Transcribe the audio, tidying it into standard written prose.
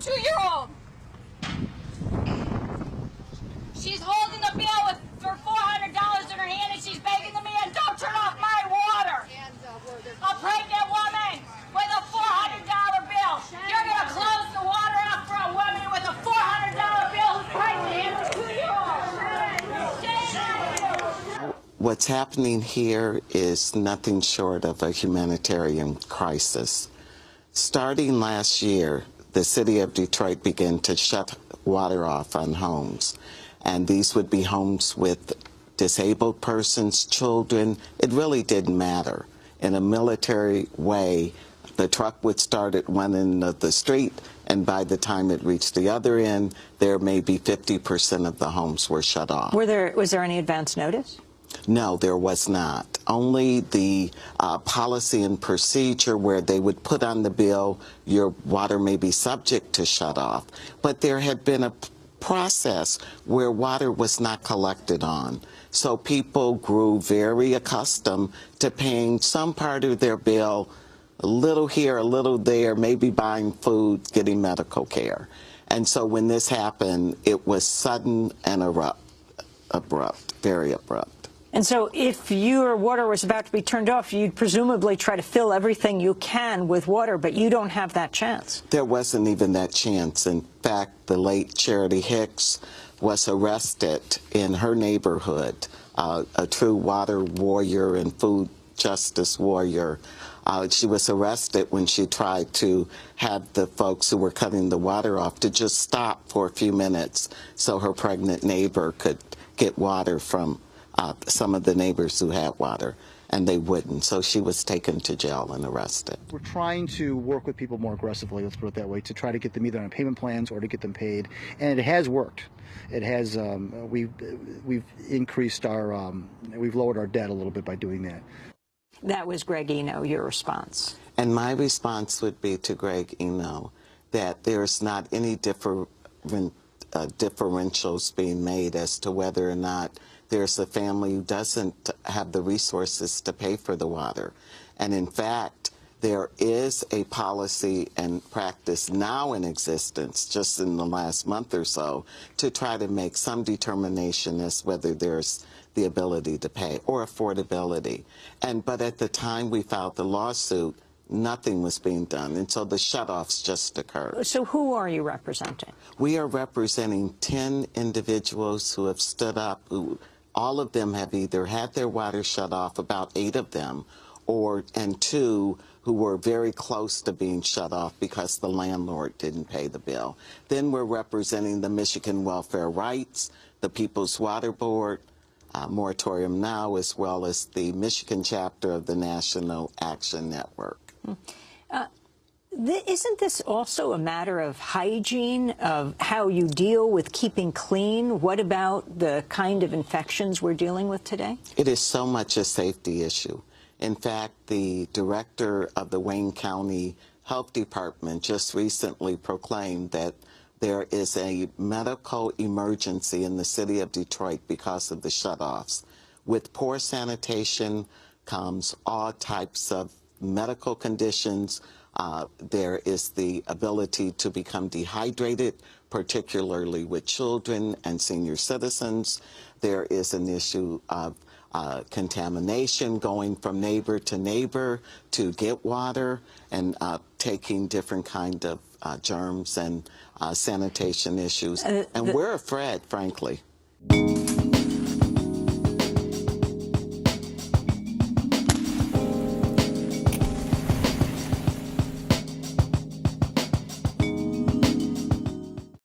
2-year-old. She's holding a bill for $400 in her hand, and she's begging the man, "Don't turn off my water." A pregnant woman with a $400 bill. You're going to close the water off for a woman with a $400 bill who's pregnant and a 2-year-old. What's happening here is nothing short of a humanitarian crisis. Starting last year, the city of Detroit began to shut water off on homes. And these would be homes with disabled persons, children. It really didn't matter. In a military way, the truck would start at one end of the street, and by the time it reached the other end, there may be 50% of the homes were shut off. Was there any advance notice? No, there was not. Only the policy and procedure where they would put on the bill, your water may be subject to shut off. But there had been a process where water was not collected on. So people grew very accustomed to paying some part of their bill, a little here, a little there, maybe buying food, getting medical care. And so when this happened, it was sudden and abrupt, very abrupt. And so if your water was about to be turned off, you'd presumably try to fill everything you can with water, but you don't have that chance. There wasn't even that chance. In fact, the late Charity Hicks was arrested in her neighborhood, a true water warrior and food justice warrior. She was arrested when she tried to have the folks who were cutting the water off to just stop for a few minutes so her pregnant neighbor could get water from some of the neighbors who had water, and they wouldn't. So she was taken to jail and arrested. We're trying to work with people more aggressively, let's put it that way, to try to get them either on payment plans or to get them paid. And it has worked. It has, we've increased our, we've lowered our debt a little bit by doing that. That was Greg Eno, your response. And my response would be to Greg Eno that there's not any differentials being made as to whether or not there's a family who doesn't have the resources to pay for the water. And in fact, there is a policy and practice now in existence, just in the last month or so, to try to make some determination as whether there's the ability to pay or affordability. But at the time we filed the lawsuit, nothing was being done, and so the shutoffs just occurred. So who are you representing? We are representing 10 individuals who have stood up, who all of them have either had their water shut off, about 8 of them, and 2 who were very close to being shut off because the landlord didn't pay the bill. Then we're representing the Michigan Welfare Rights, the People's Water Board, Moratorium Now, as well as the Michigan chapter of the National Action Network. Isn't this also a matter of hygiene, of how you deal with keeping clean? What about the kind of infections we're dealing with today? It is so much a safety issue. In fact, the director of the Wayne County Health Department just recently proclaimed that there is a medical emergency in the city of Detroit because of the shutoffs. With poor sanitation comes all types of medical conditions. There is the ability to become dehydrated, particularly with children and senior citizens. There is an issue of contamination, going from neighbor to neighbor to get water, and taking different kind of germs and sanitation issues. And we're afraid, frankly.